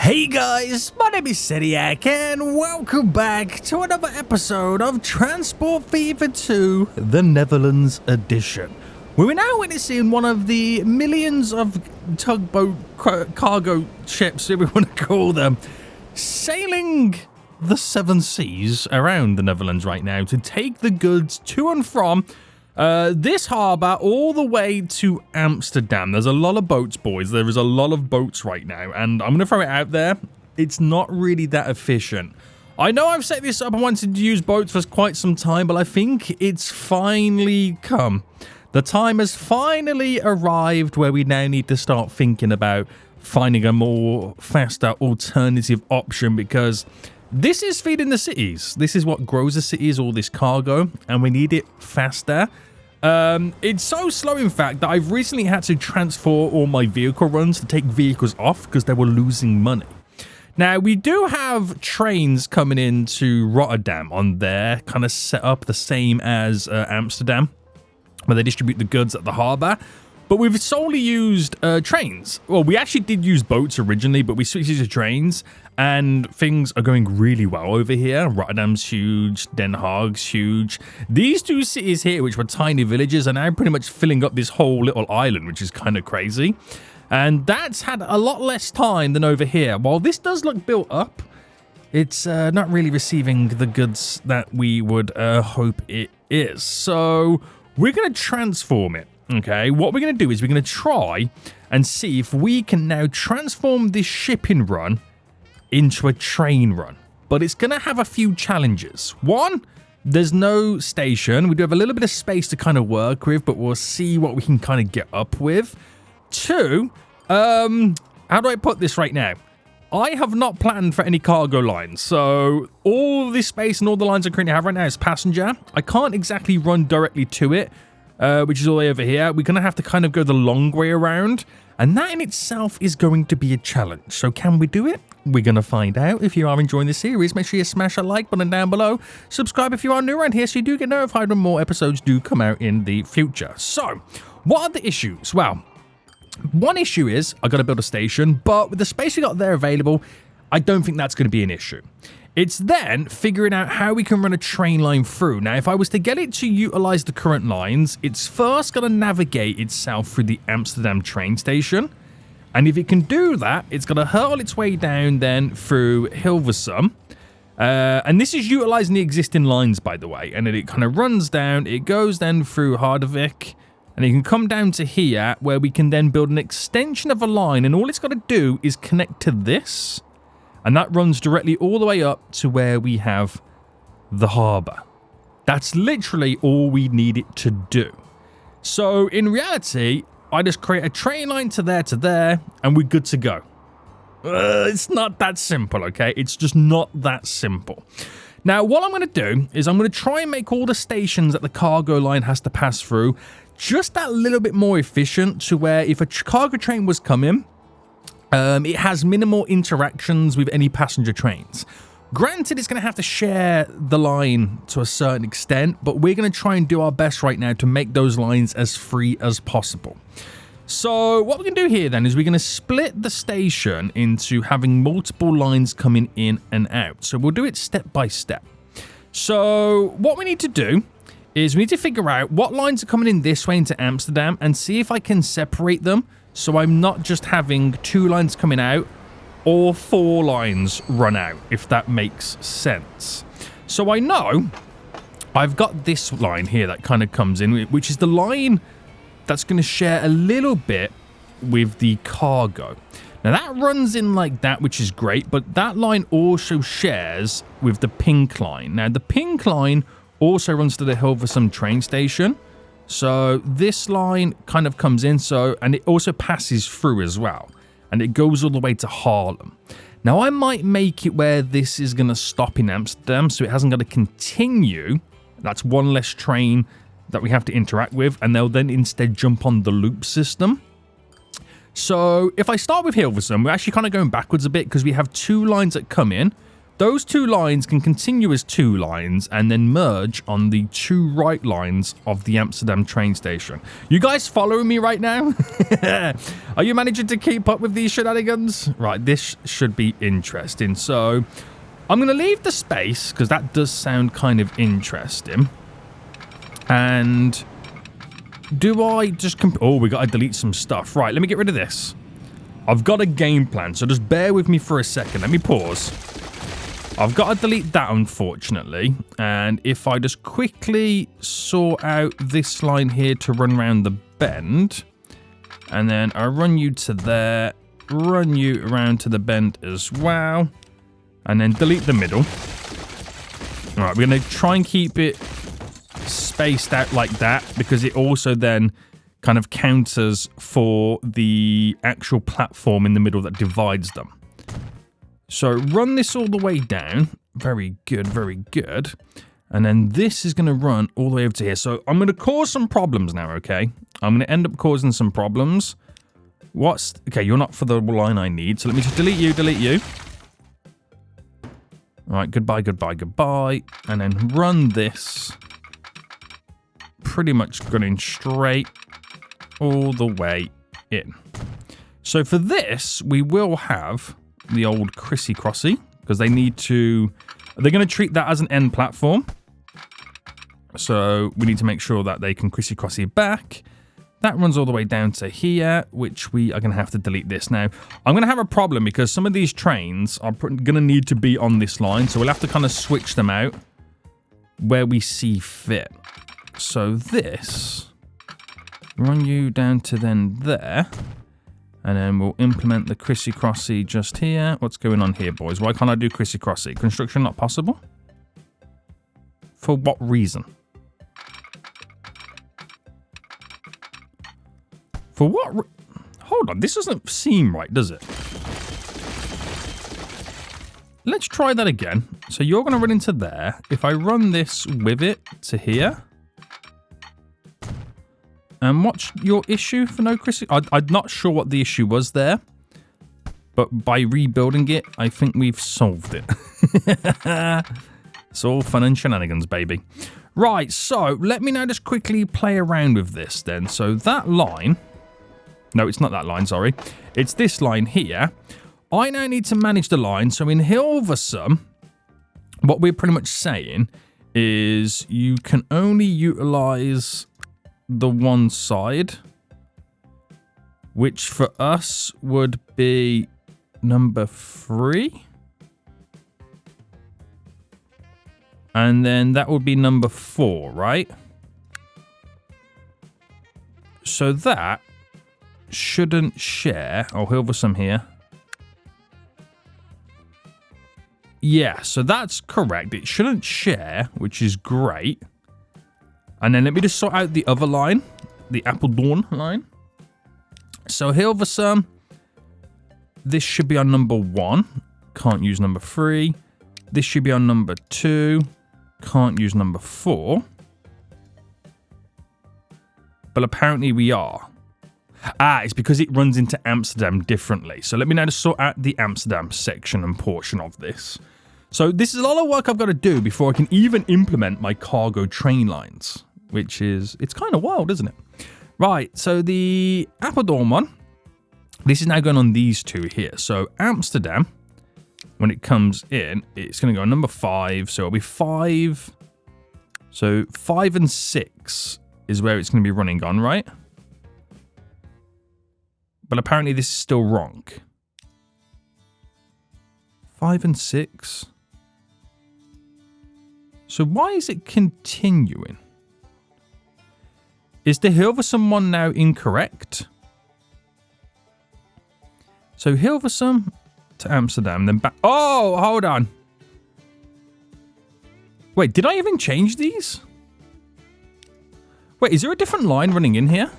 Hey guys, my name is Sediak and welcome back to another episode of Transport Fever 2, the Netherlands edition. Where we're now witnessing one of the millions of tugboat cargo ships, if we want to call them, sailing the seven seas around the Netherlands right now to take the goods to and from this harbour all the way to Amsterdam. There's a lot of boats, boys. There is a lot of boats right now, and I'm going to throw it out there. It's not really that efficient. I know I've set this up and wanted to use boats for quite some time, but I think it's finally come. The time has finally arrived where we now need to start thinking about finding a more faster alternative option, because this is feeding the cities. This is what grows the cities, all this cargo, and we need it faster. It's so slow, in fact, that I've recently had to transfer all my vehicle runs to take vehicles off because they were losing money. Now, we do have trains coming into Rotterdam on there, kind of set up the same as Amsterdam, where they distribute the goods at the harbour. But we've solely used trains. Well, we actually did use boats originally, but we switched to trains, and things are going really well over here. Rotterdam's huge, Den Haag's huge. These two cities here, which were tiny villages, are now pretty much filling up this whole little island, which is kind of crazy. And that's had a lot less time than over here. While this does look built up, it's not really receiving the goods that we would hope it is. So we're going to transform it. Okay, what we're going to do is we're going to try and see if we can now transform this shipping run into a train run. But it's going to have a few challenges. One, there's no station. We do have a little bit of space to kind of work with, but we'll see what we can kind of get up with. Two, how do I put this right now? I have not planned for any cargo lines. So all this space and all the lines I currently have right now is passenger. I can't exactly run directly to it, which is all the way over here. We're going to have to kind of go the long way around, and that in itself is going to be a challenge. So can we do it? We're going to find out. If you are enjoying the series, make sure you smash that like button down below. Subscribe if you are new around here so you do get notified when more episodes do come out in the future. So, what are the issues? Well, one issue is I got to build a station, but with the space we got there available, I don't think that's going to be an issue. It's then figuring out how we can run a train line through. Now, if I was to get it to utilize the current lines, it's first going to navigate itself through the Amsterdam train station. And if it can do that, it's going to hurl its way down then through Hilversum. And this is utilizing the existing lines, by the way. And then it kind of runs down. It goes then through Harderwijk. And it can come down to here, where we can then build an extension of a line. And all it's got to do is connect to this. And that runs directly all the way up to where we have the harbour. That's literally all we need it to do. So in reality, I just create a train line to there, and we're good to go. It's not that simple, okay? It's just not that simple. Now, what I'm going to do is I'm going to try and make all the stations that the cargo line has to pass through just that little bit more efficient, to where if a cargo train was coming, it has minimal interactions with any passenger trains. Granted, it's going to have to share the line to a certain extent, but we're going to try and do our best right now to make those lines as free as possible. So what we're going to do here then is we're going to split the station into having multiple lines coming in and out. So we'll do it step by step. So what we need to do is we need to figure out what lines are coming in this way into Amsterdam and see if I can separate them. So I'm not just having two lines coming out or four lines run out, if that makes sense. So I know I've got this line here that kind of comes in, which is the line that's going to share a little bit with the cargo. Now that runs in like that, which is great, but that line also shares with the pink line. Now the pink line also runs to the Hilversum train station. So this line kind of comes in, and it also passes through as well. And it goes all the way to Haarlem. Now, I might make it where this is going to stop in Amsterdam, so it hasn't got to continue. That's one less train that we have to interact with, and they'll then instead jump on the loop system. So if I start with Hilversum, we're actually kind of going backwards a bit because we have two lines that come in. those two lines can continue as two lines and then merge on the two right lines of the Amsterdam train station. You guys following me right now? Are you managing to keep up with these shenanigans? Right, this should be interesting. So I'm going to leave the space because that does sound kind of interesting. And do I just... oh, we got to delete some stuff. Right, let me get rid of this. I've got a game plan, so just bear with me for a second. Let me pause. I've got to delete that, unfortunately. And if I just quickly sort out this line here to run around the bend, and then I run you to there, run you around to the bend as well, and then delete the middle. All right, we're going to try and keep it spaced out like that, because it also then kind of counters for the actual platform in the middle that divides them. So run this all the way down. Very good, very good. And then this is going to run all the way over to here. So I'm going to cause some problems now, okay? I'm going to end up causing some problems. Okay, you're not for the line I need. So let me just delete you, delete you. All right, goodbye, goodbye, goodbye. And then run this. Pretty much running straight all the way in. So for this, we will have the old Crissy Crossy, because they're going to treat that as an end platform. So we need to make sure that they can Crissy Crossy back. That runs all the way down to here, which we are going to have to delete this. Now, I'm going to have a problem because some of these trains are going to need to be on this line. So we'll have to kind of switch them out where we see fit. So this, run you down to then there, and then we'll implement the Crissy Crossy just here. What's going on here, boys? Why can't I do Crissy Crossy? Construction not possible? For what reason? For what hold on, this doesn't seem right, does it? Let's try that again. So you're going to run into there. If I run this with it to here... and what's your issue for no Crissy? I'm not sure what the issue was there. But by rebuilding it, I think we've solved it. It's all fun and shenanigans, baby. Right, so let me now just quickly play around with this then. So that line... no, it's not that line, sorry. It's this line here. I now need to manage the line. So in Hilversum, what we're pretty much saying is you can only utilize... the one side, which for us would be number 3, and then that would be number 4, right? So that shouldn't share. Oh, Hilversum here. Yeah, so that's correct. It shouldn't share, which is great. And then let me just sort out the other line, the Apeldoorn line. So Hilversum, this should be on number 1. Can't use number 3. This should be on number 2. Can't use number 4. But apparently we are. It's because it runs into Amsterdam differently. So let me now just sort out the Amsterdam section and portion of this. So this is a lot of work I've got to do before I can even implement my cargo train lines. Which is, it's kind of wild, isn't it? Right, so the Apeldoorn one, this is now going on these two here. So Amsterdam, when it comes in, it's going to go on number 5. So it'll be 5. So 5 and 6 is where it's going to be running on, right? But apparently this is still wrong. 5 and 6. So why is it continuing? Is the Hilversum one now incorrect? So Hilversum to Amsterdam, then back. Oh, hold on. Wait, did I even change these? Wait, is there a different line running in here?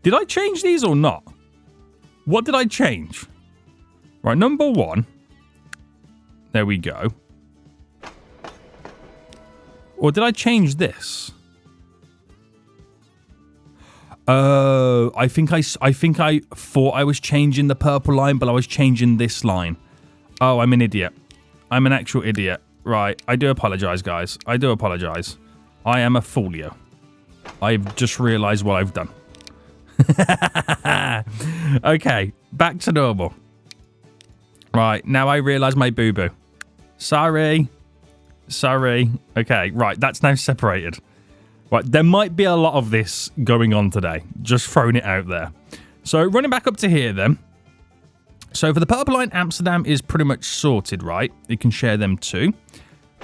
Did I change these or not? What did I change? Right, number 1. There we go. Or did I change this? Oh, I think I thought I was changing the purple line, but I was changing this line. Oh, I'm an idiot. I'm an actual idiot. Right, I do apologize, guys. I do apologize. I am a folio. I've just realized what I've done. Okay, back to normal. Right, now I realize my boo-boo. Sorry. Okay, right, that's now separated. Right, there might be a lot of this going on today. Just throwing it out there. So, running back up to here then. So, for the purple line, Amsterdam is pretty much sorted, right? You can share them too.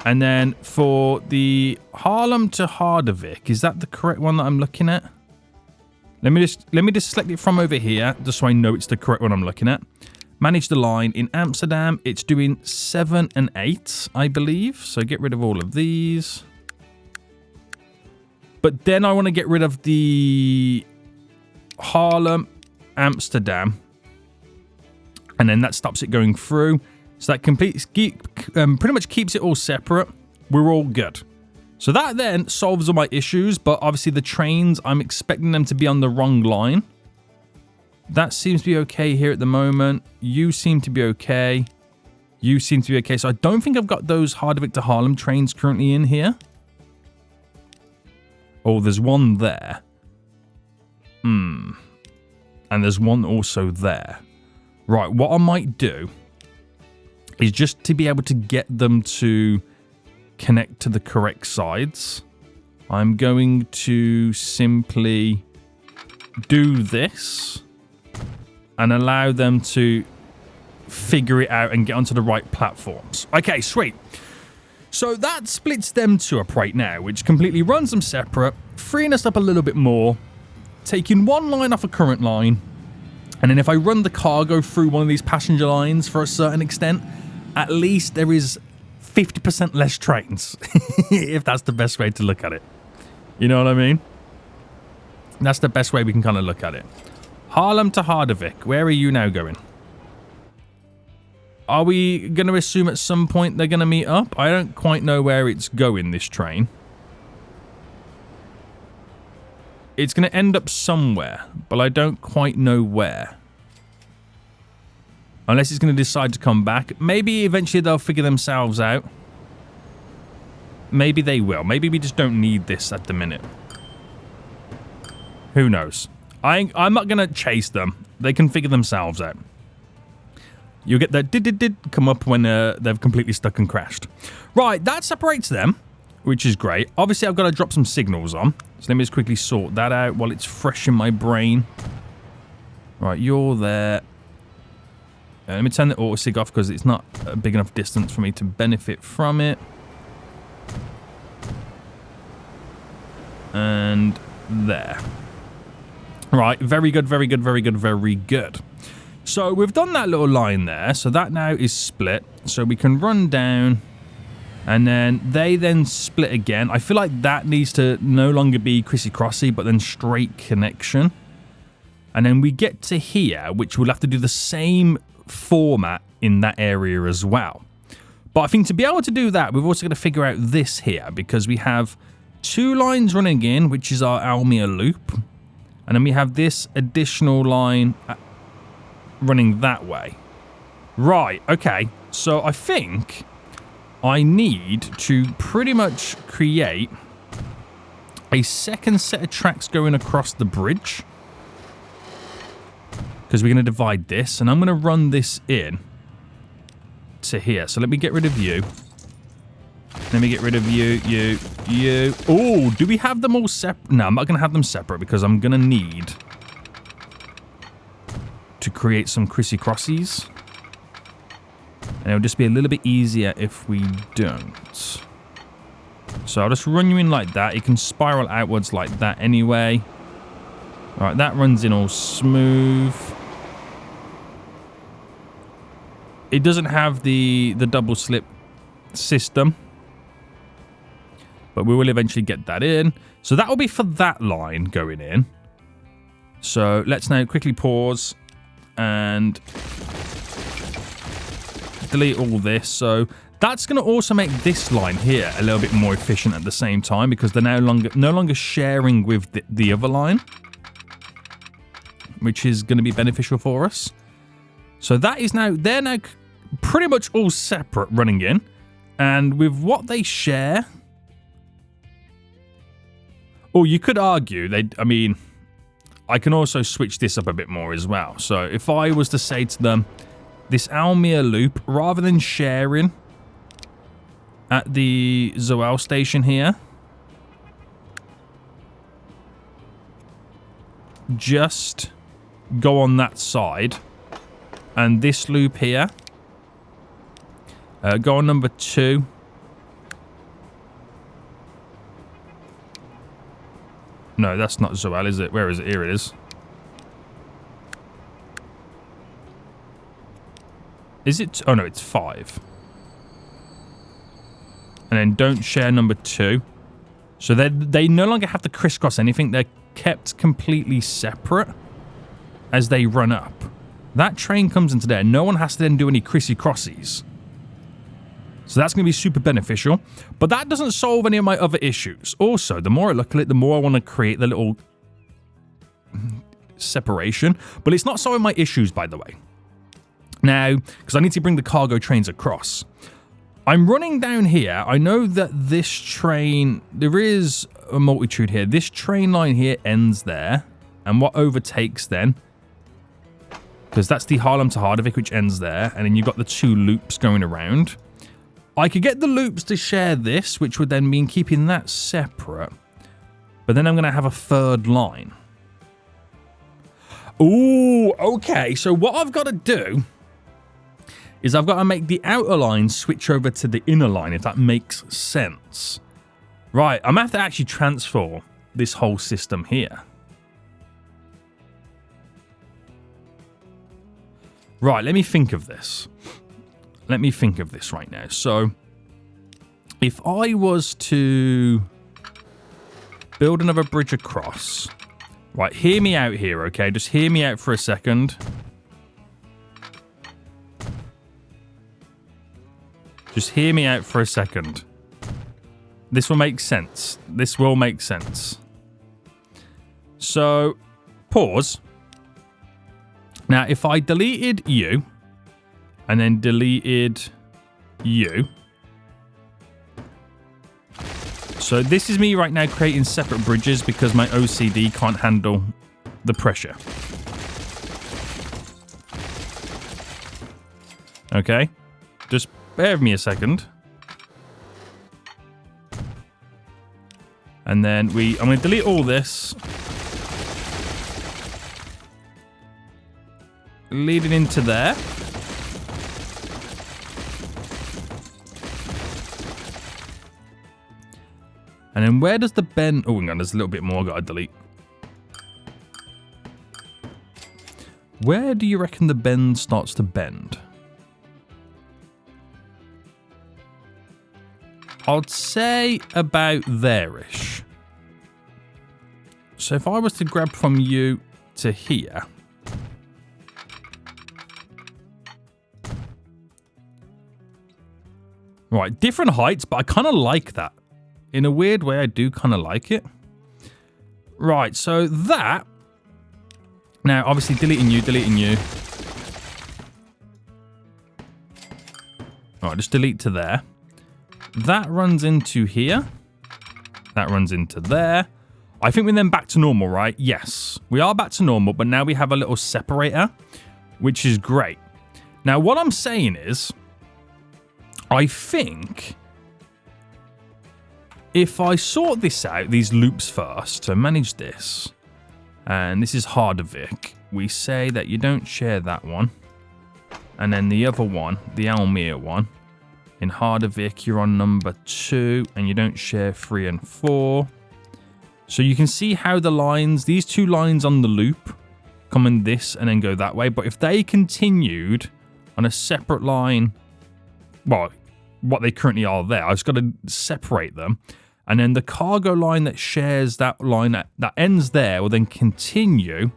And then for the Haarlem to Harderwijk, is that the correct one that I'm looking at? Let me just select it from over here, just so I know it's the correct one I'm looking at. Manage the line in Amsterdam. It's doing 7 and 8, I believe. So get rid of all of these. But then I want to get rid of the Haarlem, Amsterdam. And then that stops it going through. So that pretty much keeps it all separate. We're all good. So that then solves all my issues. But obviously the trains, I'm expecting them to be on the wrong line. That seems to be okay here at the moment. You seem to be okay. You seem to be okay. So I don't think I've got those Harderwijk to Haarlem trains currently in here. Oh, there's one there. And there's one also there. Right, what I might do is just to be able to get them to connect to the correct sides, I'm going to simply do this and allow them to figure it out and get onto the right platforms. Okay, sweet. So that splits them two up right now, which completely runs them separate, freeing us up a little bit more, taking one line off a current line, and then if I run the cargo through one of these passenger lines for a certain extent, at least there is 50% less trains, if that's the best way to look at it. You know what I mean? That's the best way we can kind of look at it. Haarlem to Harderwijk, where are you now going? Are we going to assume at some point they're going to meet up? I don't quite know where it's going, this train. It's going to end up somewhere, but I don't quite know where. Unless it's going to decide to come back. Maybe eventually they'll figure themselves out. Maybe they will. Maybe we just don't need this at the minute. Who knows? I'm not going to chase them. They can figure themselves out. You'll get that did come up when they've completely stuck and crashed. Right, that separates them, which is great. Obviously, I've got to drop some signals on. So let me just quickly sort that out while it's fresh in my brain. Right, you're there. Let me turn the auto-sig off because it's not a big enough distance for me to benefit from it. And there. Right, very good, very good, very good, very good. So we've done that little line there. So that now is split. So we can run down. And then they then split again. I feel like that needs to no longer be crissy-crossy, but then straight connection. And then we get to here, which we'll have to do the same format in that area as well. But I think to be able to do that, we've also got to figure out this here, because we have two lines running in, which is our Almere loop. And then we have this additional line running that way. Right, okay. So I think I need to pretty much create a second set of tracks going across the bridge. Because we're going to divide this. And I'm going to run this in to here. So let me get rid of you. Let me get rid of you. Oh, do we have them all separate? No, I'm not going to have them separate because I'm going to need to create some crissy-crossies. And it'll just be a little bit easier if we don't. So I'll just run you in like that. You can spiral outwards like that anyway. All right, that runs in all smooth. It doesn't have the double slip system. But we will eventually get that in. So that will be for that line going in. So let's now quickly pause and delete all this. So that's going to also make this line here a little bit more efficient at the same time, because they're no longer sharing with the other line. which is going to be beneficial for us. So that is now, they're now pretty much all separate running in. And with what they share, you could argue, I can also switch this up a bit more as well. So if I was to say to them, this Almere loop, rather than sharing at the Zoal station here, just go on that side, and this loop here, go on number 2. No, that's not Zoal, is it? Where is it? Here it is. Is it? Oh, no, it's 5. And then don't share number 2. So they no longer have to crisscross anything. They're kept completely separate as they run up. That train comes into there. No one has to then do any crissy-crossies. So that's going to be super beneficial. But that doesn't solve any of my other issues. Also, the more I look at it, the more I want to create the little separation. But it's not solving my issues, by the way. Now, because I need to bring the cargo trains across. I'm running down here. I know that this train, there is a multitude here. This train line here ends there. And what overtakes then? Because that's the Haarlem to Harderwijk, which ends there. And then you've got the 2 loops going around. I could get the loops to share this, which would then mean keeping that separate. But then I'm going to have a 3rd line. Ooh, okay. So what I've got to do is I've got to make the outer line switch over to the inner line, if that makes sense. Right, I'm going to have to actually transfer this whole system here. Right, let me think of this. Let me think of this right now. So, if I was to build another bridge across... Right, hear me out here, okay? Just hear me out for a second. Just hear me out for a second. This will make sense. This will make sense. So, pause. Now, if I deleted you, and then deleted you. So this is me right now creating separate bridges because my OCD can't handle the pressure. Okay. Just bear with me a second. And then I'm going to delete all this. Lead it into there. And then where does the bend... Oh, hang on, there's a little bit more I've got to delete. Where do you reckon the bend starts to bend? I'd say about there-ish. So if I was to grab from you to here... Right, different heights, but I kind of like that. In a weird way, I do kind of like it. Right, so that... Now, obviously, deleting you. Alright, just delete to there. That runs into here. That runs into there. I think we're then back to normal, right? Yes, we are back to normal, but now we have a little separator, which is great. Now, what I'm saying is, I think... if I sort this out, these loops first, so manage this, and this is Harderwijk, we say that you don't share that one, and then the other one, the Almere one, in Harderwijk you're on number 2, and you don't share 3 and 4. So you can see how the lines, these 2 lines on the loop, come in this and then go that way, but if they continued on a separate line, well, what they currently are there, I've just got to separate them. And then the cargo line that shares that line that ends there will then continue.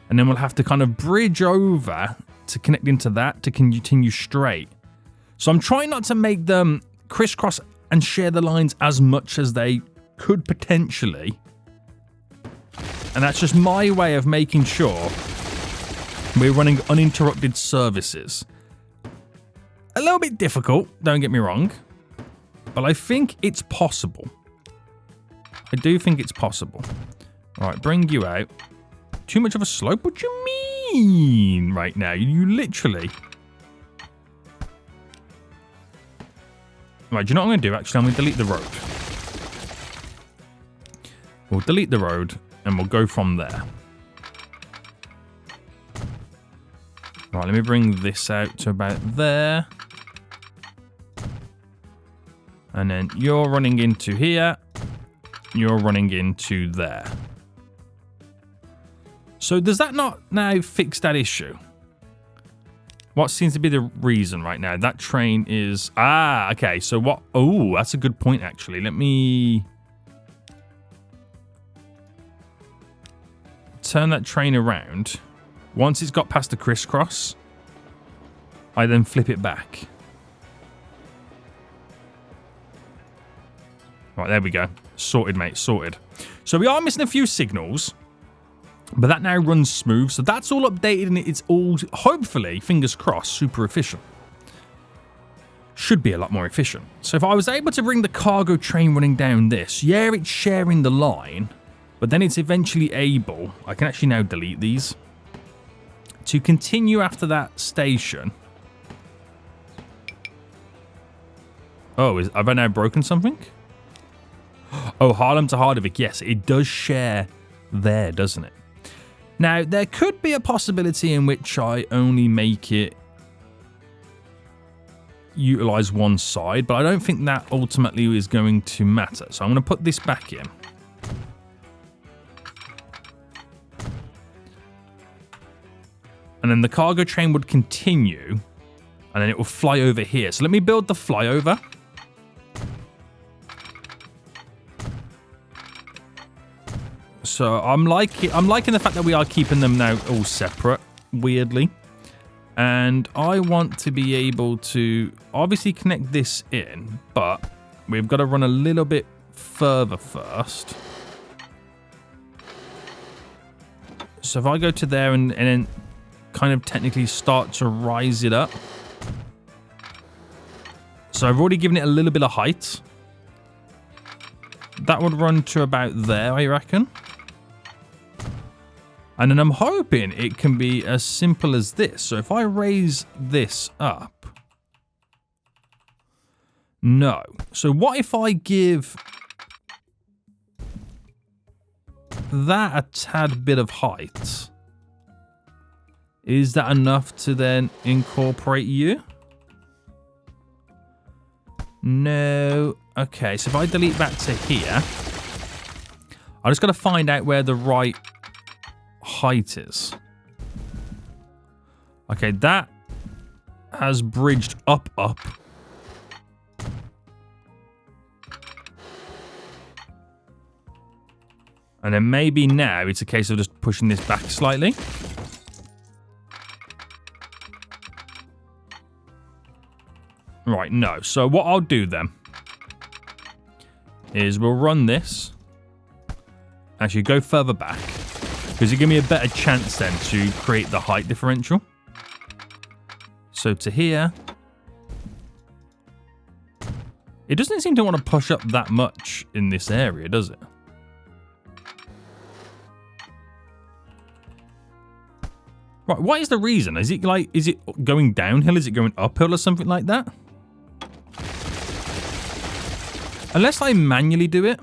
And then we'll have to kind of bridge over to connect into that to continue straight. So I'm trying not to make them crisscross and share the lines as much as they could potentially. And that's just my way of making sure we're running uninterrupted services. A little bit difficult, don't get me wrong, but I think it's possible. I do think it's possible. All right, bring you out. Too much of a slope? What do you mean right now? You literally... Right, do you know what I'm going to do? Actually, I'm going to delete the road. We'll delete the road, and we'll go from there. Right, let me bring this out to about there. And then you're running into here. You're running into there. So does that not now fix that issue? What seems to be the reason right now? That train is... Ah, okay. So what... Oh, that's a good point, actually. Let me... turn that train around. Once it's got past the crisscross, I then flip it back. Right, there we go. Sorted, mate. Sorted. So we are missing a few signals, but that now runs smooth. So that's all updated and it's all, hopefully, fingers crossed, super efficient. Should be a lot more efficient. So if I was able to bring the cargo train running down this, yeah, it's sharing the line, but then it's eventually able, I can actually now delete these, to continue after that station. Oh, have I now broken something? Oh, Haarlem to Harderwijk. Yes, it does share there, doesn't it? Now, there could be a possibility in which I only make it utilize one side, but I don't think that ultimately is going to matter. So I'm going to put this back in. And then the cargo train would continue, and then it will fly over here. So let me build the flyover. So I'm liking the fact that we are keeping them now all separate, weirdly. And I want to be able to obviously connect this in, but we've got to run a little bit further first. So if I go to there and then kind of technically start to rise it up. So I've already given it a little bit of height. That would run to about there, I reckon. And then I'm hoping it can be as simple as this. So if I raise this up. No. So what if I give that a tad bit of height? Is that enough to then incorporate you? No. Okay, so if I delete back to here, I just got to find out where the right height is. Okay, that has bridged up. And then maybe now it's a case of just pushing this back slightly. Right, no. So what I'll do then is we'll run this. Actually, go further back. Because it gives me a better chance then to create the height differential. So to here. It doesn't seem to want to push up that much in this area, does it? Right, what is the reason? Is it going downhill? Is it going uphill or something like that? Unless I manually do it.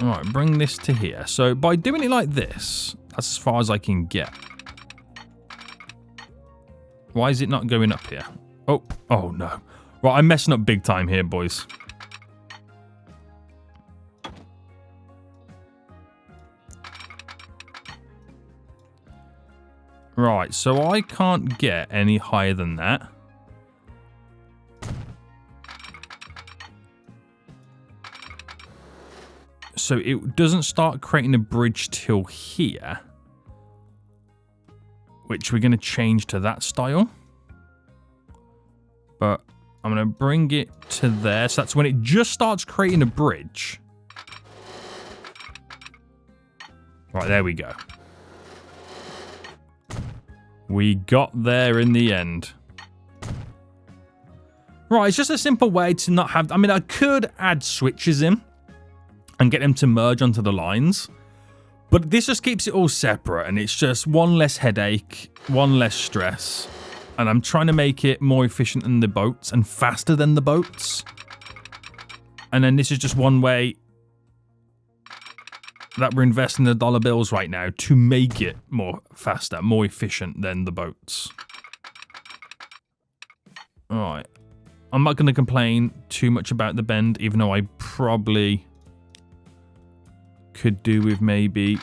Alright, bring this to here. So by doing it like this, that's as far as I can get. Why is it not going up here? Oh no. Right, I'm messing up big time here, boys. Right, so I can't get any higher than that. So it doesn't start creating a bridge till here. Which we're going to change to that style. But I'm going to bring it to there. So that's when it just starts creating a bridge. Right, there we go. We got there in the end. Right, it's just a simple way to not have... I mean, I could add switches in and get them to merge onto the lines. But this just keeps it all separate, and it's just one less headache, one less stress. And I'm trying to make it more efficient than the boats and faster than the boats. And then this is just one way that we're investing the dollar bills right now to make it more faster, more efficient than the boats. All right. I'm not going to complain too much about the bend, even though I probably could do with maybe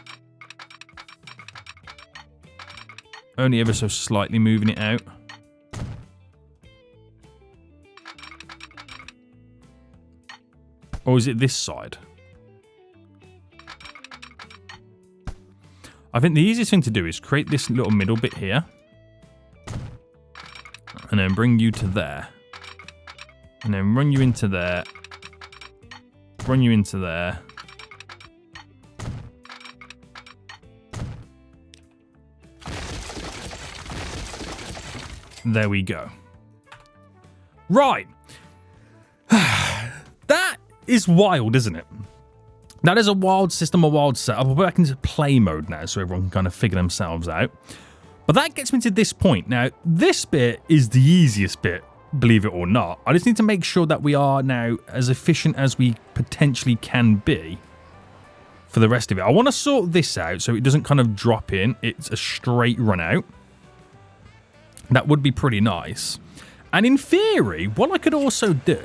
only ever so slightly moving it out. Or is it this side? I think the easiest thing to do is create this little middle bit here. And then bring you to there. And then run you into there. Run you into there. There we go. Right. That is wild, isn't it? That is a wild system, a wild setup. We'll go back into play mode now so everyone can kind of figure themselves out. But that gets me to this point. Now, this bit is the easiest bit, believe it or not. I just need to make sure that we are now as efficient as we potentially can be for the rest of it. I want to sort this out so it doesn't kind of drop in. It's a straight run out. That would be pretty nice. And in theory, what I could also do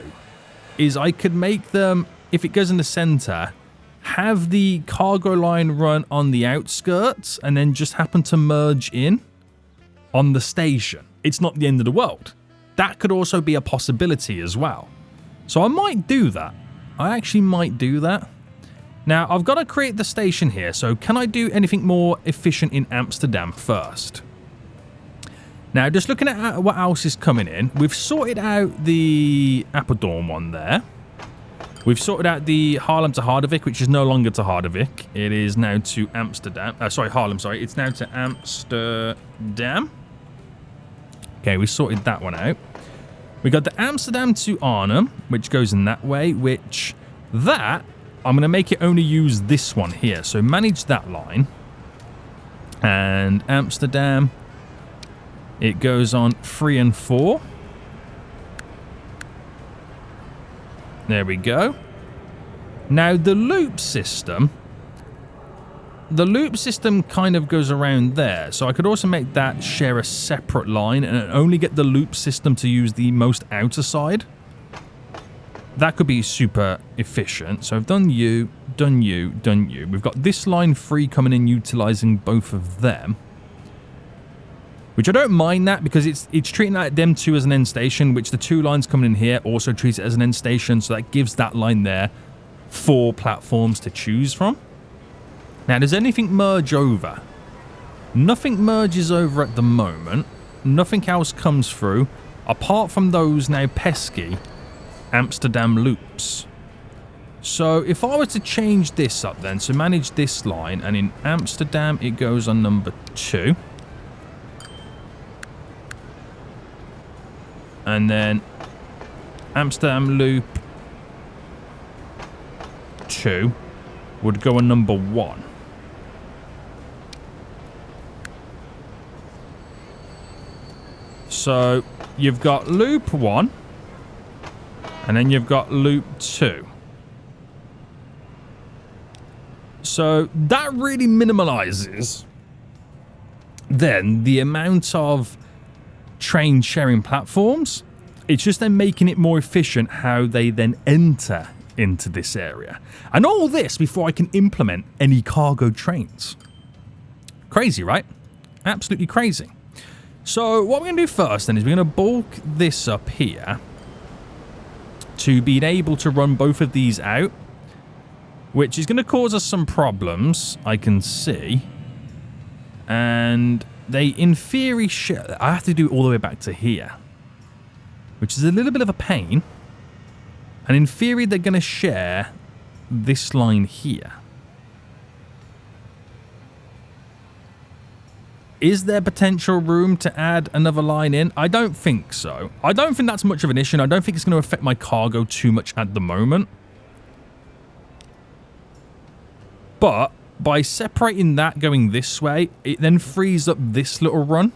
is I could make them, if it goes in the center, have the cargo line run on the outskirts and then just happen to merge in on the station. It's not the end of the world. That could also be a possibility as well. So I might do that. I actually might do that. Now, I've got to create the station here. So can I do anything more efficient in Amsterdam first? Now, just looking at what else is coming in, we've sorted out the Apeldoorn one there. We've sorted out the Haarlem to Harderwijk, which is no longer to Harderwijk. It is now to Amsterdam. Haarlem, sorry. It's now to Amsterdam. Okay, we sorted that one out. We got the Amsterdam to Arnhem, which goes in that way, which that, I'm going to make it only use this one here. So manage that line. And Amsterdam, it goes on 3 and 4. There we go. Now the loop system kind of goes around there. So I could also make that share a separate line and only get the loop system to use the most outer side. That could be super efficient. So I've done you, done you, done you. We've got this line 3 coming in utilizing both of them. Which I don't mind that because it's treating that them two as an end station, which the 2 lines coming in here also treats it as an end station. So that gives that line there 4 platforms to choose from. Now, does anything merge over? Nothing merges over at the moment. Nothing else comes through apart from those now pesky Amsterdam loops. So if I were to change this up then, so manage this line, and in Amsterdam it goes on number 2. And then Amsterdam loop 2 would go on number 1. So you've got loop 1 and then you've got loop 2. So that really minimalizes then the amount of train sharing platforms. It's just then making it more efficient how they then enter into this area. And all this before I can implement any cargo trains. Crazy, right? Absolutely crazy. So what we're going to do first then is we're going to bulk this up here to be able to run both of these out, which is going to cause us some problems, I can see. And they, in theory, I have to do it all the way back to here, which is a little bit of a pain. And in theory, they're going to share this line here. Is there potential room to add another line in? I don't think so. I don't think that's much of an issue. I don't think it's going to affect my cargo too much at the moment. But by separating that going this way, it then frees up this little run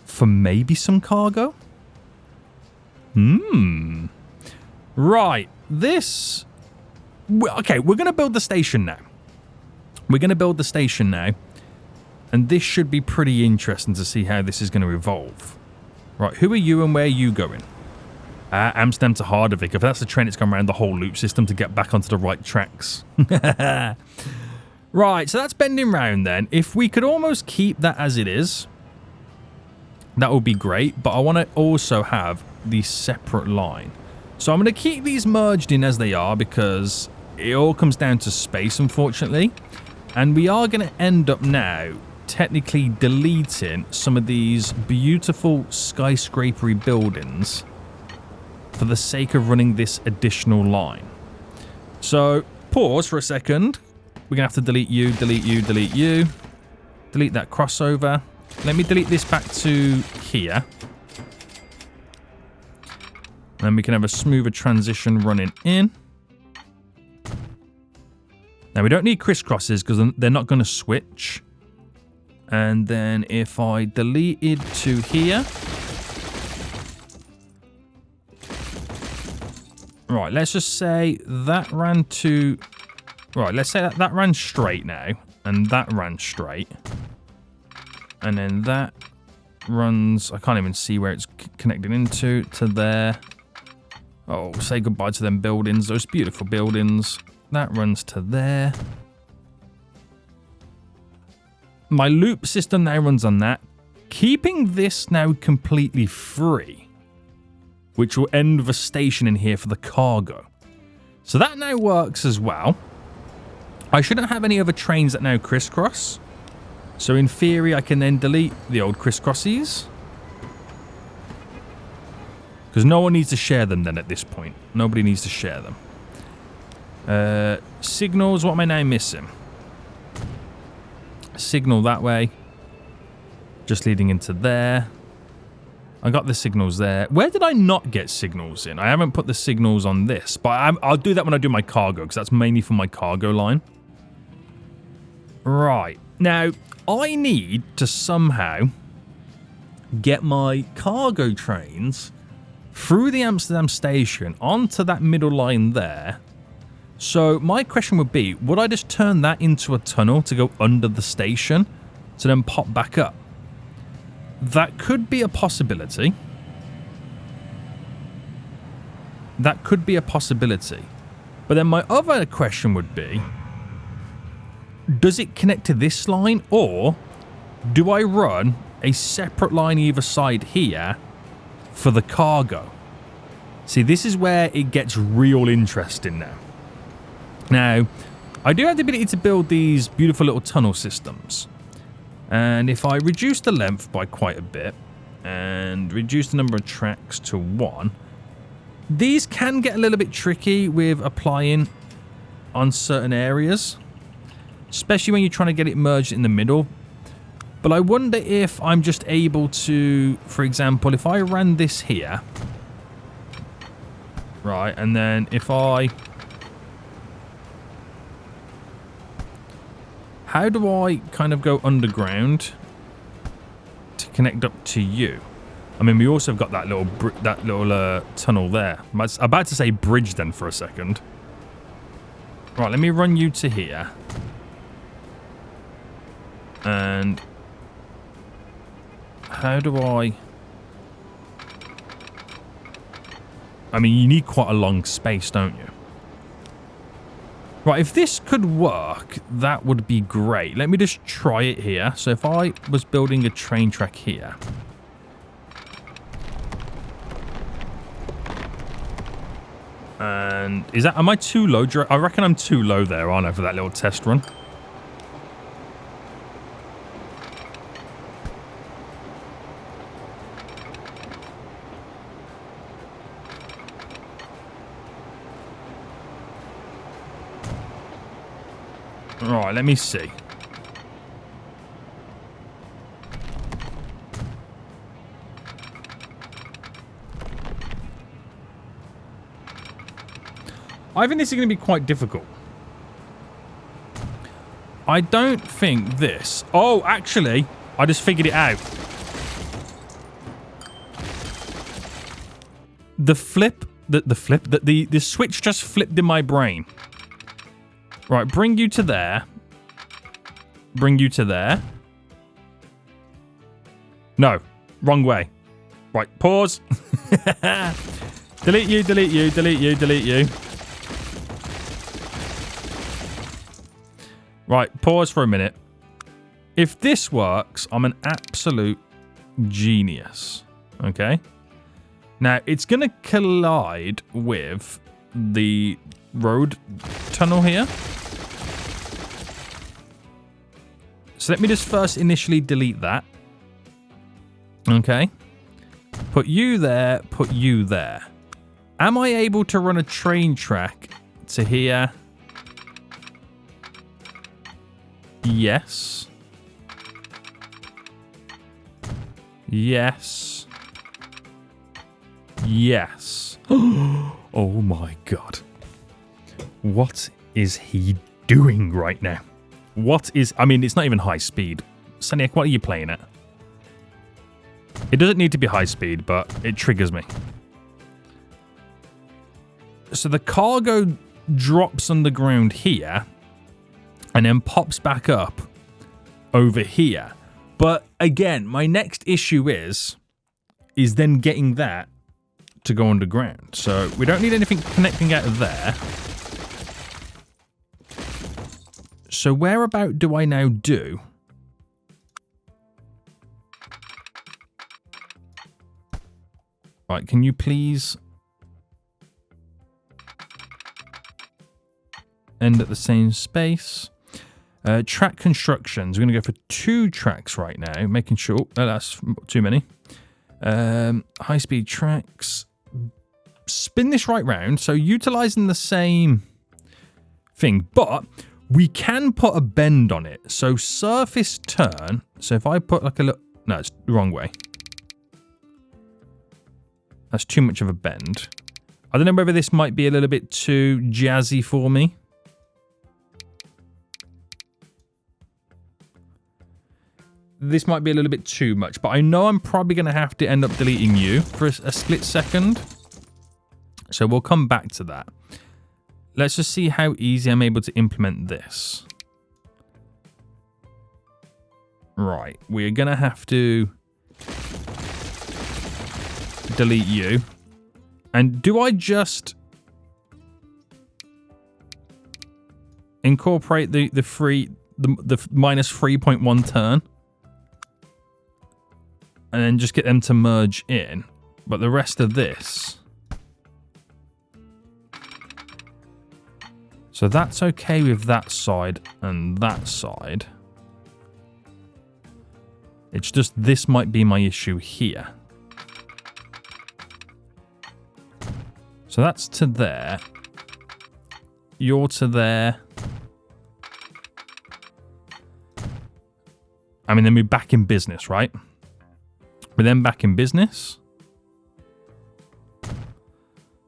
for maybe some cargo. Right. This... Okay, we're going to build the station now. We're going to build the station now. And this should be pretty interesting to see how this is going to evolve. Right, who are you and where are you going? Amsterdam to Hardevik. If that's the train, it's gone around the whole loop system to get back onto the right tracks. Right, so that's bending round then. If we could almost keep that as it is, that would be great. But I want to also have the separate line. So I'm going to keep these merged in as they are because it all comes down to space, unfortunately. And we are going to end up now technically deleting some of these beautiful skyscrapery buildings for the sake of running this additional line. So pause for a second. We're going to have to delete you, delete you, delete you. Delete that crossover. Let me delete this back to here. And we can have a smoother transition running in. Now, we don't need crisscrosses because they're not going to switch. And then if I deleted to here. Right, let's just say that ran to... Right, let's say that ran straight now. And that ran straight. And then that runs... I can't even see where it's connected into. To there. Oh, say goodbye to them buildings. Those beautiful buildings. That runs to there. My loop system now runs on that. Keeping this now completely free. Which will end the station in here for the cargo. So that now works as well. I shouldn't have any other trains that now crisscross. So in theory, I can then delete the old crisscrossies. Because no one needs to share them then at this point. Nobody needs to share them. Signals, what am I now missing? Signal that way. Just leading into there. I got the signals there. Where did I not get signals in? I haven't put the signals on this. But I'll do that when I do my cargo. Because that's mainly for my cargo line. Right. Now, I need to somehow get my cargo trains through the Amsterdam station onto that middle line there. So my question would be, would I just turn that into a tunnel to go under the station to then pop back up? That could be a possibility. That could be a possibility. But then my other question would be, does it connect to this line, or do I run a separate line either side here for the cargo? See, this is where it gets real interesting now. Now, I do have the ability to build these beautiful little tunnel systems. And if I reduce the length by quite a bit and reduce the number of tracks to 1, these can get a little bit tricky with applying on certain areas, especially when you're trying to get it merged in the middle. But I wonder if I'm just able to, for example, if I ran this here, right, and then if I... How do I kind of go underground to connect up to you? I mean, we also have got that little tunnel there. I was about to say bridge then for a second. Right, let me run you to here. And how do I mean, you need quite a long space, don't you? Right, if this could work, that would be great. Let me just try it here. So if I was building a train track here. And is that, am I too low? I reckon I'm too low there, aren't I, for that little test run? Right, let me see. I think this is going to be quite difficult. I don't think this... Oh, actually, I just figured it out. The switch just flipped in my brain. Right, bring you to there. Bring you to there. No, wrong way. Right, pause. Delete you, delete you, delete you, delete you. Right, pause for a minute. If this works, I'm an absolute genius. Okay? Now, it's going to collide with the road tunnel here. So let me just first initially delete that. Okay. Put you there, put you there. Am I able to run a train track to here? Yes. Yes. Yes. Oh my god. What is he doing right now? What is... I mean, it's not even high speed. Seniac, what are you playing at? It doesn't need to be high speed, but it triggers me. So the cargo drops underground here and then pops back up over here. But again, my next issue is then getting that to go underground. So we don't need anything connecting out of there. So whereabout do I now do? Right, can you please end at the same space? Track constructions. We're going to go for 2 tracks right now, making sure... Oh, that's too many. High-speed tracks. Spin this right round. So utilising the same thing, but we can put a bend on it. So surface turn. So if I put like a little... No, it's the wrong way. That's too much of a bend. I don't know whether this might be a little bit too jazzy for me. This might be a little bit too much, but I know I'm probably going to have to end up deleting you for a split second. So we'll come back to that. Let's just see how easy I'm able to implement this. Right, we're going to have to delete you. And do I just incorporate the minus 3.1 turn? And then just get them to merge in. But the rest of this... So that's okay with that side and that side. It's just this might be my issue here. So that's to there. You're to there. I mean, then we're back in business, right? We're then back in business.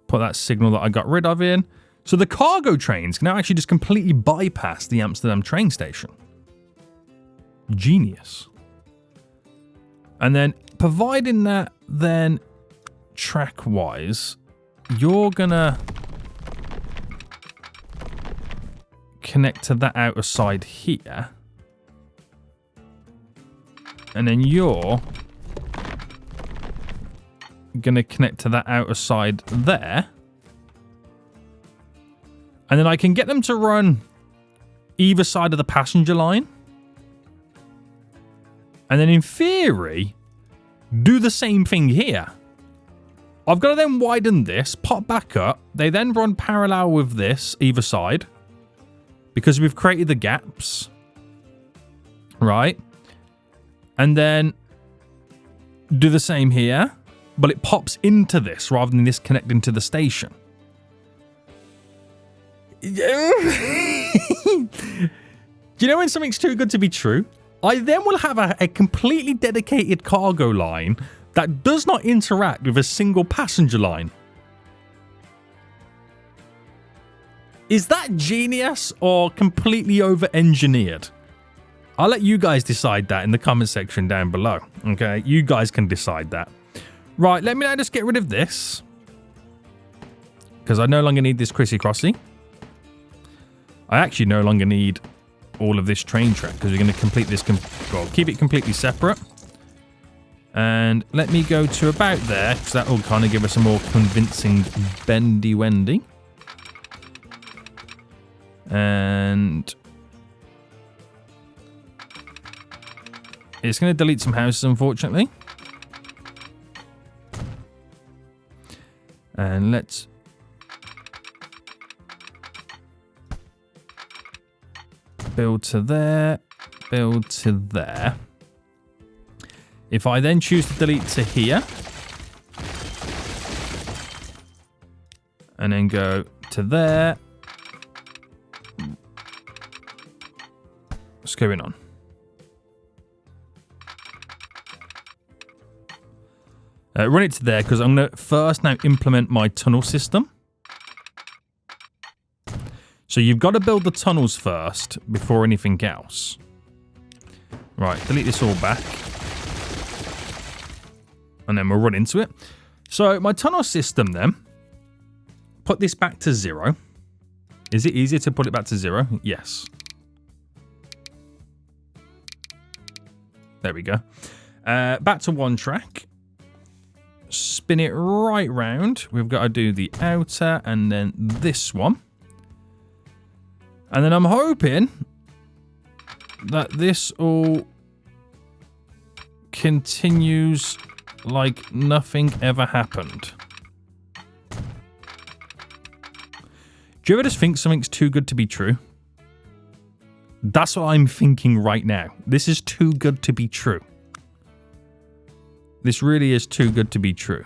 Put that signal that I got rid of in. So the cargo trains can now actually just completely bypass the Amsterdam train station. Genius. And then, providing that then track-wise, you're gonna connect to that outer side here. And then you're gonna connect to that outer side there. And then I can get them to run either side of the passenger line. And then in theory, do the same thing here. I've got to then widen this, pop back up. They then run parallel with this either side. Because we've created the gaps. Right? And then do the same here. But it pops into this rather than this connecting to the station. Do you know when something's too good to be true? I then will have a completely dedicated cargo line that does not interact with a single passenger line. Is that genius or completely over-engineered? I'll let you guys decide that in the comment section down below. Okay, you guys can decide that. Right, let me now just get rid of this. Because I no longer need this Chrissy Crossy. I actually no longer need all of this train track because we're going to complete this, well, keep it completely separate. And let me go to about there because that will kind of give us a more convincing bendy-wendy. And it's going to delete some houses, unfortunately. And let's build to there, build to there. If I then choose to delete to here, and then go to there, what's going on? Run it to there because I'm going to first now implement my tunnel system. So you've got to build the tunnels first before anything else. Right, delete this all back. And then we'll run into it. So my tunnel system then, put this back to 0. Is it easier to put it back to 0? Yes. There we go. Back to 1 track. Spin it right round. We've got to do the outer and then this one. And then I'm hoping that this all continues like nothing ever happened. Do you ever just think something's too good to be true? That's what I'm thinking right now. This is too good to be true. This really is too good to be true.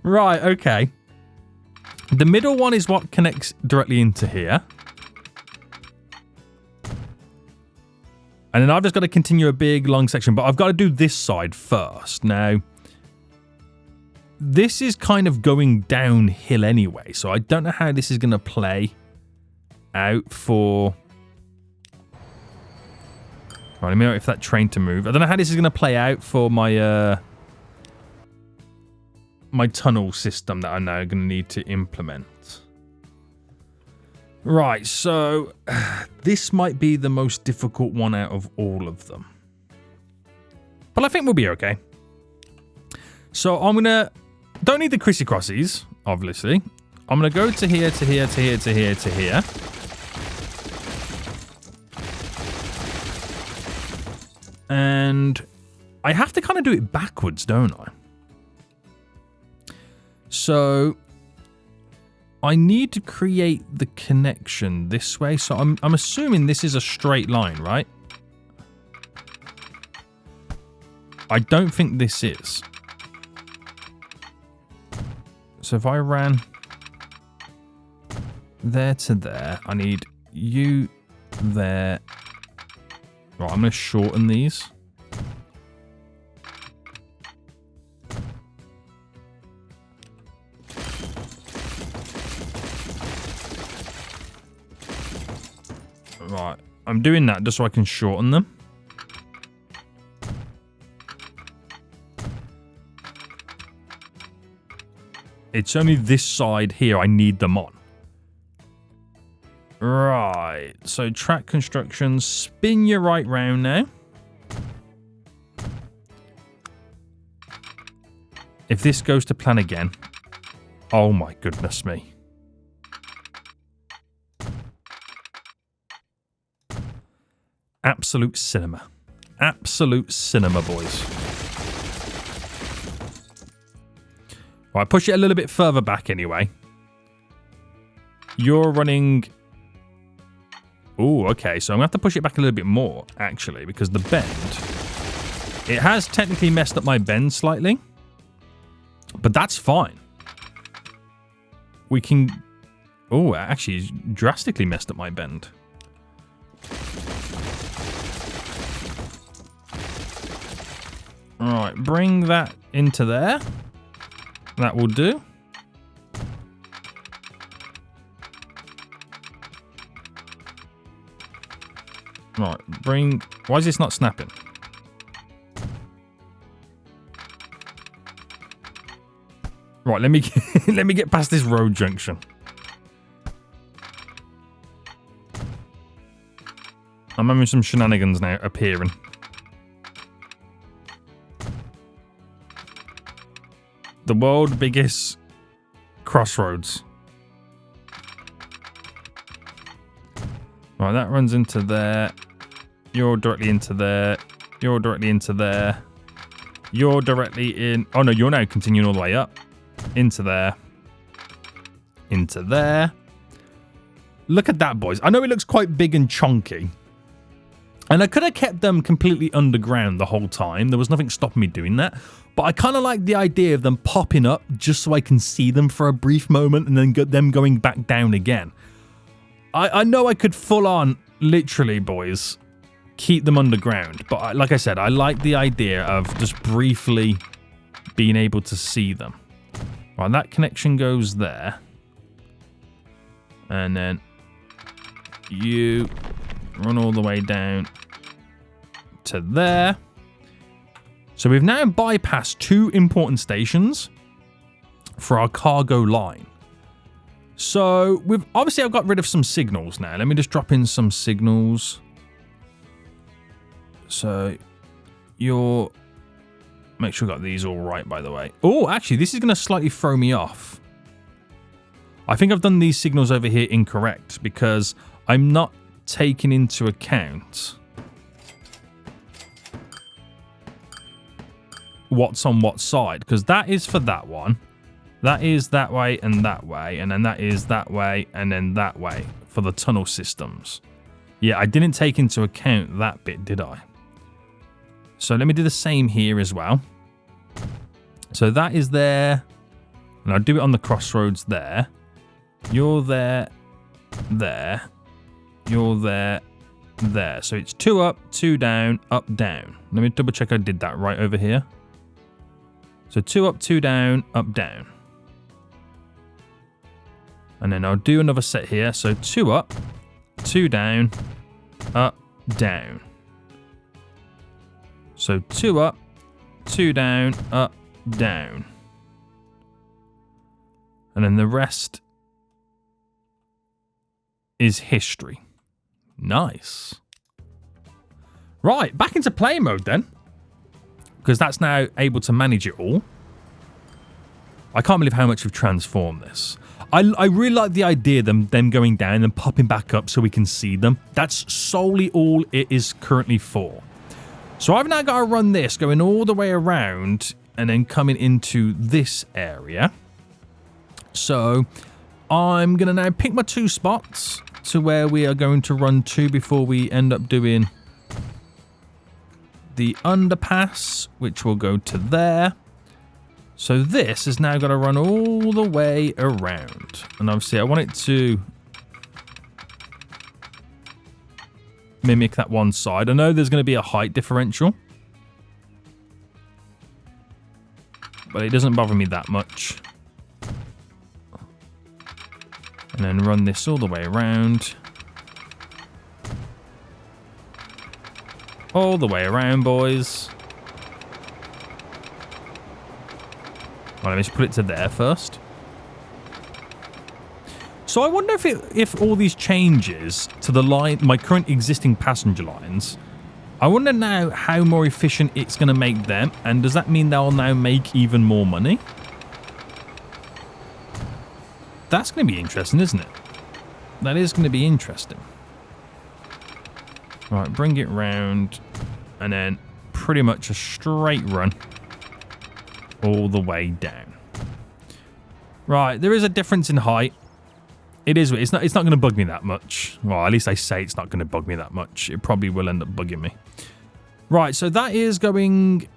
Right, okay. The middle one is what connects directly into here. And then I've just got to continue a big, long section. But I've got to do this side first. Now, this is kind of going downhill anyway. So I don't know how this is going to play out for... Right, let me know if that train to move. I don't know how this is going to play out for my... my tunnel system that I'm now going to need to implement. Right, so this might be the most difficult one out of all of them. But I think we'll be okay. So I'm going to... Don't need the Chrissy Crossies, obviously. I'm going to go to here, to here, to here, to here, to here. And I have to kind of do it backwards, don't I? So I need to create the connection this way. So I'm assuming this is a straight line, right? I don't think this is. So if I ran there to there, I need you there. Right, I'm going to shorten these. Right, I'm doing that just so I can shorten them. It's only this side here I need them on. Right, so track construction, spin you right round now. If this goes to plan again, oh my goodness me. Absolute cinema. Absolute cinema, boys. Right, push it a little bit further back anyway. You're running... Oh, okay, so I'm going to have to push it back a little bit more, actually, because the bend... It has technically messed up my bend slightly. But that's fine. We can... Oh, actually, it's drastically messed up my bend. Right, bring that into there. That will do. Right, bring... Why is this not snapping? Right, let me let me get past this road junction. I'm having some shenanigans now appearing. The world's biggest crossroads. Right, that runs into there. You're directly into there. You're directly into there. You're directly in... Oh, no, you're now continuing all the way up. Into there. Into there. Look at that, boys. I know it looks quite big and chunky. And I could have kept them completely underground the whole time. There was nothing stopping me doing that. But I kind of like the idea of them popping up just so I can see them for a brief moment and then them going back down again. I know I could full on, literally, boys, keep them underground. But like I said, I like the idea of just briefly being able to see them. Right, that connection goes there. And then you run all the way down to there. So we've now bypassed 2 important stations for our cargo line. So obviously I've got rid of some signals now. Let me just drop in some signals. So make sure I got these all right, by the way. Oh, actually, this is going to slightly throw me off. I think I've done these signals over here incorrect because I'm not taking into account what's on what side, because that is for that one. That is that way, and then that is that way, and then that way for the tunnel systems. Yeah, I didn't take into account that bit, did I? So let me do the same here as well. So that is there, and I'll do it on the crossroads there. You're there, there. You're there, there. So it's 2 up, 2 down, up, down. Let me double check I did that right over here. So 2 up, 2 down, up, down. And then I'll do another set here. So 2 up, 2 down, up, down. So 2 up, 2 down, up, down. And then the rest is history. Nice. Right, back into play mode then. Because that's now able to manage it all. I can't believe how much we've transformed this. I really like the idea of them going down and popping back up so we can see them. That's solely all it is currently for. So I've now got to run this, going all the way around and then coming into this area. So I'm going to now pick my 2 spots to where we are going to run to before we end up doing the underpass, which will go to there. So this has now got to run all the way around. And obviously I want it to mimic that one side. I know there's going to be a height differential, but it doesn't bother me that much. And then run this all the way around. All the way around, boys. Well, let me just put it to there first. So I wonder if all these changes to the line, my current existing passenger lines, I wonder now how more efficient it's going to make them, and does that mean they'll now make even more money? That's going to be interesting, isn't it? That is going to be interesting. Right, bring it round, and then pretty much a straight run all the way down. Right, there is a difference in height. It is. It's not going to bug me that much. Well, at least I say it's not going to bug me that much. It probably will end up bugging me. Right, so that is going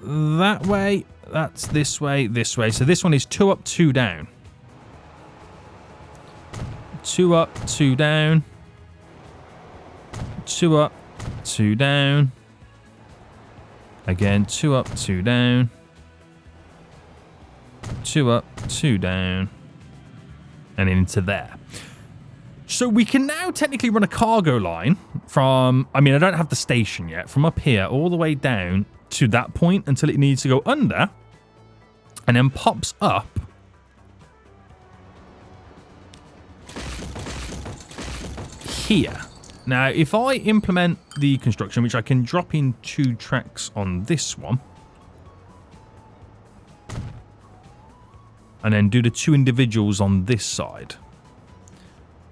that way. That's this way, this way. So this one is 2 up, 2 down. 2 up, 2 down. 2 up, 2 down. Again, 2 up, 2 down. 2 up, 2 down. And into there. So we can now technically run a cargo line from, I mean, I don't have the station yet, from up here all the way down to that point until it needs to go under and then pops up here. Now, if I implement the construction, which I can drop in 2 tracks on this one, and then do the 2 individuals on this side.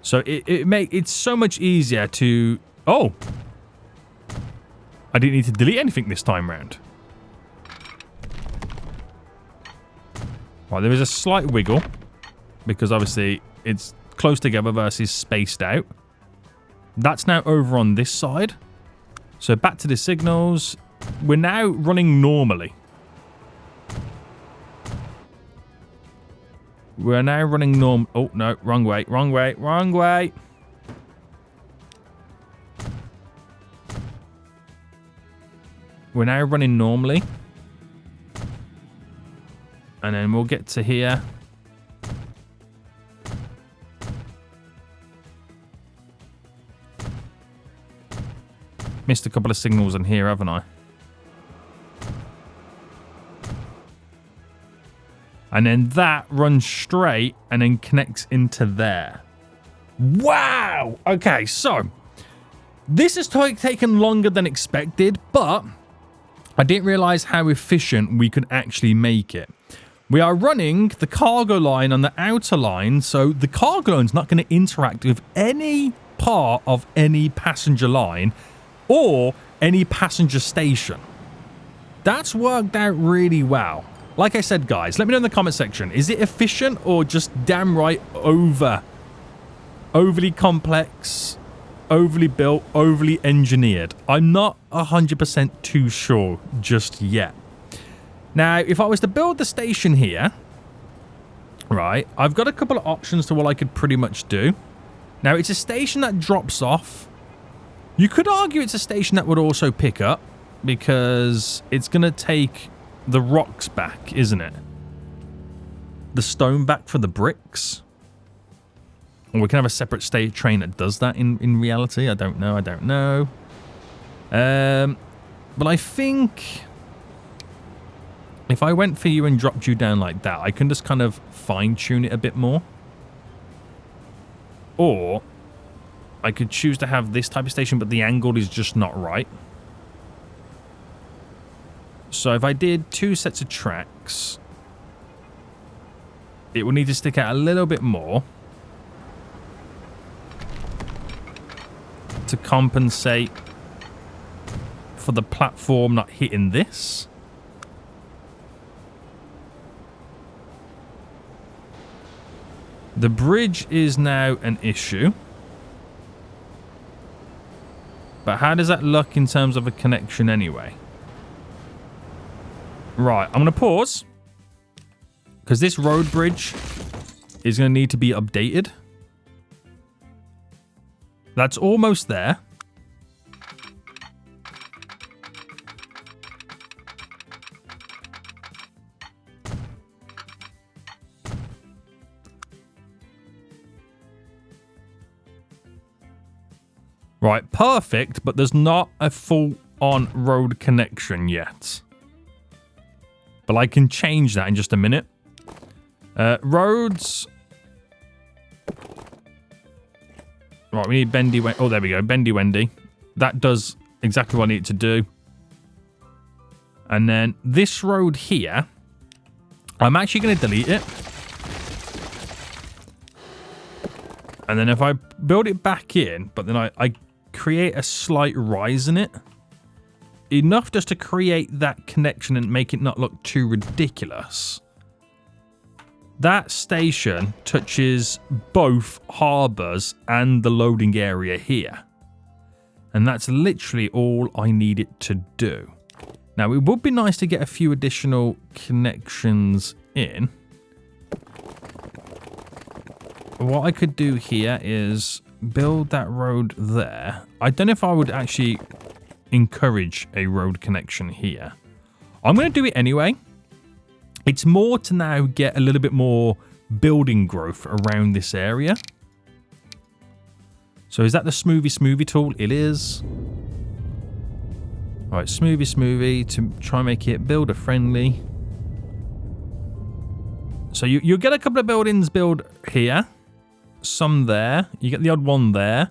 So it's so much easier to... Oh! I didn't need to delete anything this time round. Right, there is a slight wiggle, because obviously it's close together versus spaced out. That's now over on this side. So back to the signals. We're now running normally. We're now running Oh, no. Wrong way. Wrong way. Wrong way. We're now running normally. And then we'll get to here. Missed a couple of signals in here, haven't I? And then that runs straight and then connects into there. Wow! Okay, so this has taken longer than expected, but I didn't realize how efficient we could actually make it. We are running the cargo line on the outer line, so the cargo line's not going to interact with any part of any passenger line or any passenger station. That's worked out really well. Like I said, guys, let me know in the comment section. Is it efficient or just damn right overly complex, overly built, overly engineered? I'm not 100% too sure just yet. Now, if I was to build the station here, right, I've got a couple of options to what I could pretty much do. Now, it's a station that drops off. You could argue it's a station that would also pick up because it's going to take the rocks back, isn't it? The stone back for the bricks. Or we can have a separate state train that does that in reality. I don't know. I don't know. But I think if I went for you and dropped you down like that, I can just kind of fine-tune it a bit more. Or I could choose to have this type of station, but the angle is just not right. So if I did 2 sets of tracks, it would need to stick out a little bit more to compensate for the platform not hitting this. The bridge is now an issue. But how does that look in terms of a connection anyway? Right, I'm going to pause. Because this road bridge is going to need to be updated. That's almost there. Right, perfect, but there's not a full-on road connection yet. But I can change that in just a minute. Roads. Right, we need Bendy Wendy. Oh, there we go. Bendy Wendy. That does exactly what I need it to do. And then this road here, I'm actually going to delete it. And then if I build it back in, but then I create a slight rise in it, enough just to create that connection and make it not look too ridiculous. That station touches both harbours and the loading area here. And that's literally all I need it to do. Now, it would be nice to get a few additional connections in. What I could do here is build that road there. I don't know if I would actually encourage a road connection here. I'm going to do it anyway. It's more to now get a little bit more building growth around this area. So is that the smoothie tool? It is. All right, smoothie to try and make it builder friendly. So you'll get a couple of buildings built here. Some there. You get the odd one there.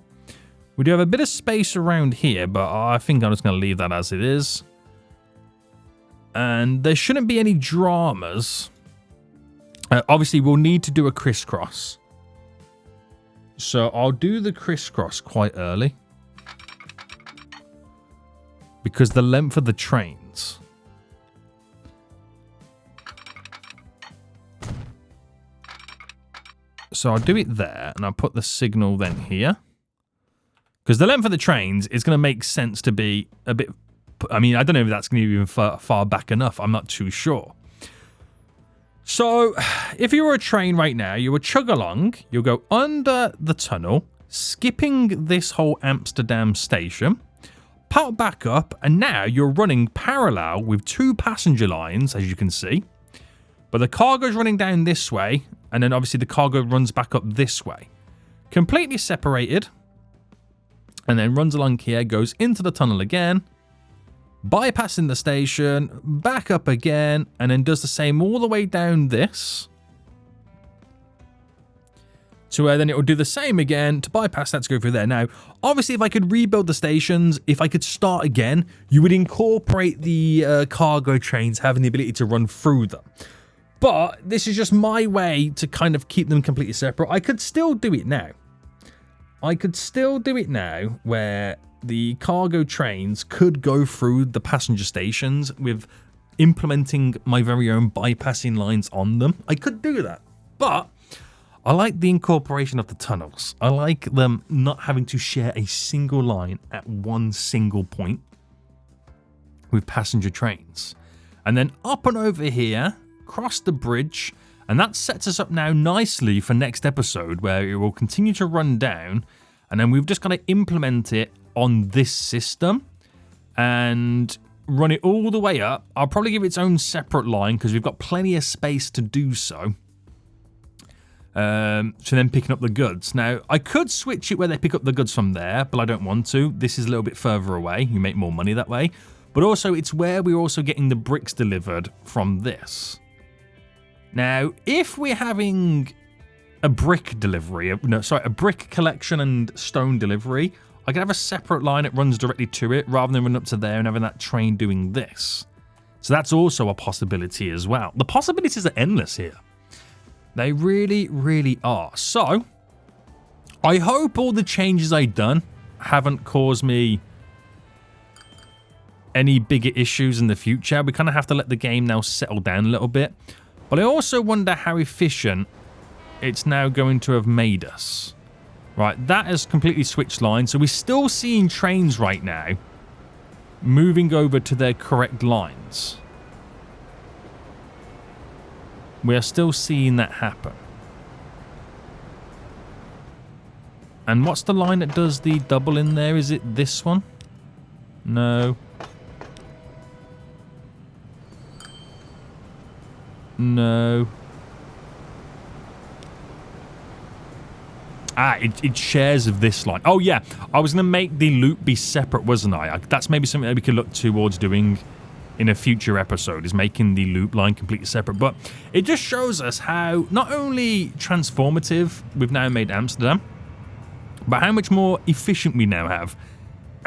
We do have a bit of space around here, but I think I'm just going to leave that as it is. And there shouldn't be any dramas. Obviously, we'll need to do a crisscross. So I'll do the crisscross quite early. Because the length of the trains. So I'll do it there, and I'll put the signal then here. Because the length of the trains is going to make sense to be a bit... I mean, I don't know if that's going to be even far back enough. I'm not too sure. So, if you were a train right now, you would chug along. You'll go under the tunnel, skipping this whole Amsterdam station. Pop back up, and now you're running parallel with two passenger lines, as you can see. But the cargo's running down this way, and then obviously the cargo runs back up this way. Completely separated. And then runs along here, goes into the tunnel again. Bypassing the station, back up again, and then does the same all the way down this. To where then it will do the same again to bypass that to go through there. Now, obviously, if I could rebuild the stations, if I could start again, you would incorporate the cargo trains having the ability to run through them. But this is just my way to kind of keep them completely separate. I could still do it now. Where the cargo trains could go through the passenger stations with implementing my very own bypassing lines on them. I could do that, but I like the incorporation of the tunnels. I like them not having to share a single line at one single point with passenger trains. And then up and over here, cross the bridge, and that sets us up now nicely for next episode where it will continue to run down, and then we've just got to implement it on this system and run it all the way up. I'll probably give it its own separate line because we've got plenty of space to do so. So then picking up the goods. Now, I could switch it where they pick up the goods from there, but I don't want to. This is a little bit further away. You make more money that way. But also, it's where we're also getting the bricks delivered from this. Now, if we're having a brick delivery, a brick collection and stone delivery, I could have a separate line that runs directly to it rather than run up to there and having that train doing this. So that's also a possibility as well. The possibilities are endless here. They really, really are. So, I hope all the changes I've done haven't caused me any bigger issues in the future. We kind of have to let the game now settle down a little bit. But I also wonder how efficient it's now going to have made us. Right, that has completely switched lines. So we're still seeing trains right now moving over to their correct lines. We are still seeing that happen. And what's the line that does the double in there? Is it this one? No. No. Ah, it shares of this line. Oh, yeah. I was going to make the loop be separate, wasn't I? That's maybe something that we could look towards doing in a future episode, is making the loop line completely separate. But it just shows us how not only transformative we've now made Amsterdam, but how much more efficient we now have.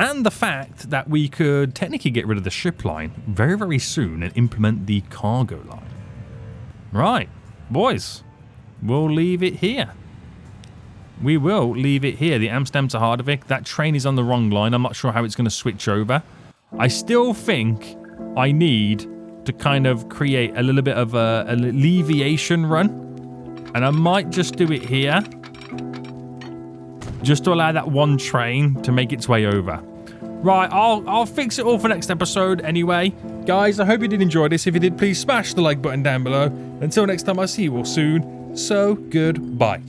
And the fact that we could technically get rid of the ship line very, very soon and implement the cargo line. Right, boys, we'll leave it here. We will leave it here. The Amsterdam to Harderwijk. That train is on the wrong line. I'm not sure how it's going to switch over. I still think I need to kind of create a little bit of a alleviation run. And I might just do it here. Just to allow that one train to make its way over. Right, I'll fix it all for next episode anyway. Guys, I hope you did enjoy this. If you did, please smash the like button down below. Until next time, I'll see you all soon. So, goodbye.